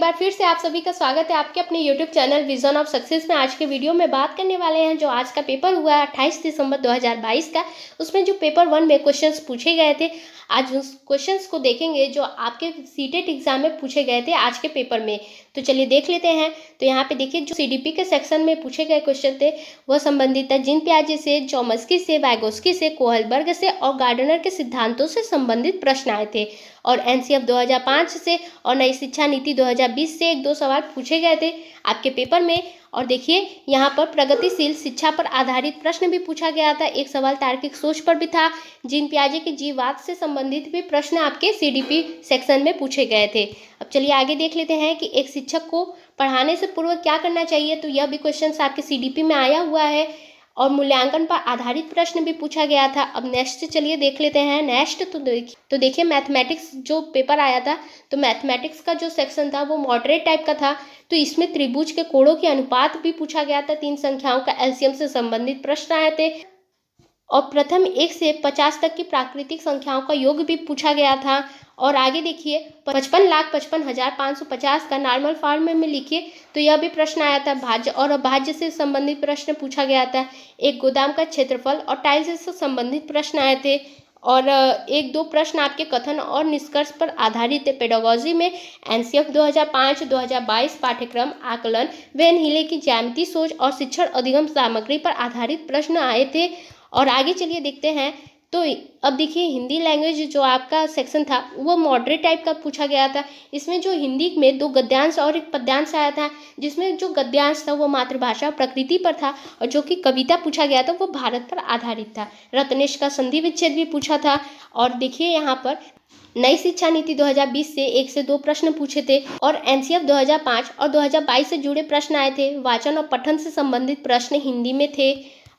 बार फिर से आप सभी का स्वागत है आपके अपने YouTube channel vision of success में। आज के वीडियो में बात करने वाले हैं जो आज का पेपर हुआ है 28 दिसंबर 2022 का। उसमें जो पेपर 1 में क्वेश्चंस पूछे गए थे, आज उस क्वेश्चंस को देखेंगे जो आपके सीटेट एग्जाम में पूछे गए थे आज के पेपर में। तो चलिए देख लेते हैं। तो यहाँ पे देखिए, जो सीडीपी के सेक्शन में पूछे गए क्वेश्चन थे वह संबंधित है जीन पियाजे से, चॉम्स्की से, वाइगोस्की से, कोहलबर्ग से और गार्डनर के सिद्धांतों से संबंधित प्रश्न आए थे। और एनसीएफ 2005 से और नई शिक्षा नीति 2020 से 1-2 सवाल पूछे गए थे आपके पेपर में। और देखिए यहाँ पर प्रगतिशील शिक्षा पर आधारित प्रश्न भी पूछा गया था। एक सवाल तार्किक सोच पर भी था। जीन पियाजे के जीववाद से संबंधित भी प्रश्न आपके सीडीपी सेक्शन में पूछे गए थे। अब चलिए आगे देख लेते हैं कि एक शिक्षक को पढ़ाने से पूर्व क्या करना चाहिए। तो यह भी क्वेश्चन आपके सीडीपी में आया हुआ है और मूल्यांकन पर आधारित प्रश्न भी पूछा गया था। अब नेक्स्ट चलिए देख लेते हैं। नेक्स्ट तो देखिए मैथमेटिक्स जो पेपर आया था, तो मैथमेटिक्स का जो सेक्शन था वो मॉडरेट टाइप का था। तो इसमें त्रिभुज के कोणों के अनुपात भी पूछा गया था। 3 संख्याओं का एलसीएम से संबंधित प्रश्न आए थे और प्रथम 1 से 50 तक की प्राकृतिक संख्याओं का योग भी पूछा गया था। और आगे देखिए 55,55,550 का नॉर्मल फॉर्म में लिखिए, तो यह भी प्रश्न आया था। भाज्य और अभाज्य से संबंधित प्रश्न पूछा गया था। एक गोदाम का क्षेत्रफल और टाइल्स से संबंधित प्रश्न आए थे। और 1-2 प्रश्न आपके कथन और निष्कर्ष पर आधारित है। पेडागोजी में एनसीएफ 2005-2022 पाठ्यक्रम आकलन, वेन हिले की ज्यामिति सोच और शिक्षण अधिगम सामग्री पर आधारित प्रश्न आए थे। और आगे चलिए देखते हैं। तो अब देखिए हिंदी लैंग्वेज जो आपका सेक्शन था वो मॉडरेट टाइप का पूछा गया था। इसमें जो हिंदी में 2 गद्यांश और 1 पद्यांश आया था, जिसमें जो गद्यांश था वो मातृभाषा और प्रकृति पर था और जो कि कविता पूछा गया था वो भारत पर आधारित था। रत्नेश का संधि विच्छेद भी पूछा था। और देखिए यहाँ पर नई शिक्षा नीति 2020 से 1 से 2 प्रश्न पूछे थे और एनसीएफ 2005 और 2022 से जुड़े प्रश्न आए थे। वाचन और पठन से संबंधित प्रश्न हिंदी में थे।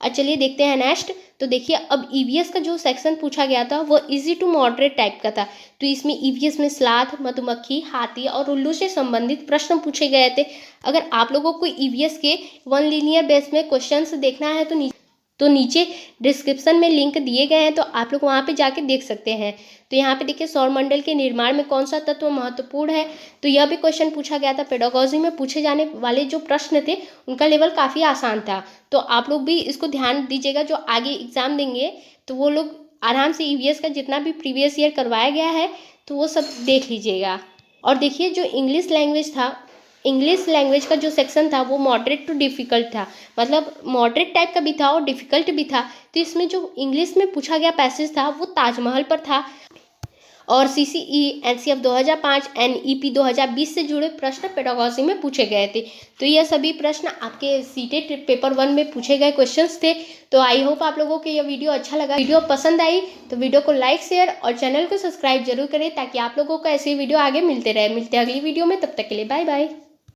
चलिए देखते हैं नेक्स्ट। तो देखिए अब ईवीएस का जो सेक्शन पूछा गया था वो इजी टू मॉडरेट टाइप का था। तो इसमें ईवीएस में स्लाथ, मधुमक्खी, हाथी और उल्लू से संबंधित प्रश्न पूछे गए थे। अगर आप लोगों को ईवीएस के 1 लीनियर बेस में क्वेश्चंस देखना है तो नीचे डिस्क्रिप्शन में लिंक दिए गए हैं, तो आप लोग वहाँ पे जाके देख सकते हैं। तो यहाँ पे देखिए सौरमंडल के निर्माण में कौन सा तत्व महत्वपूर्ण है, तो यह भी क्वेश्चन पूछा गया था। पेडागोजी में पूछे जाने वाले जो प्रश्न थे उनका लेवल काफ़ी आसान था, तो आप लोग भी इसको ध्यान दीजिएगा। जो आगे एग्जाम देंगे तो वो लोग आराम से ईवीएस का जितना भी प्रीवियस ईयर करवाया गया है तो वो सब देख लीजिएगा। और देखिए जो इंग्लिश लैंग्वेज था, इंग्लिश लैंग्वेज का जो सेक्शन था वो मॉडरेट टू डिफ़िकल्ट था, मतलब मॉडरेट टाइप का भी था और डिफ़िकल्ट भी था। तो इसमें जो इंग्लिश में पूछा गया पैसेज था वो ताजमहल पर था। और सीसीई, एनसीएफ 2005, एनईपी 2020 से जुड़े प्रश्न पेडागोजी में पूछे गए थे। तो यह सभी प्रश्न आपके सीटेट पेपर 1 में पूछे गए क्वेश्चंस थे। तो आई होप आप लोगों को यह वीडियो अच्छा लगा। वीडियो पसंद आई तो वीडियो को लाइक, शेयर और चैनल को सब्सक्राइब जरूर करें ताकि आप लोगों को ऐसी वीडियो आगे मिलते रहे। मिलते हैं अगली वीडियो में, तब तक के लिए बाय बाय।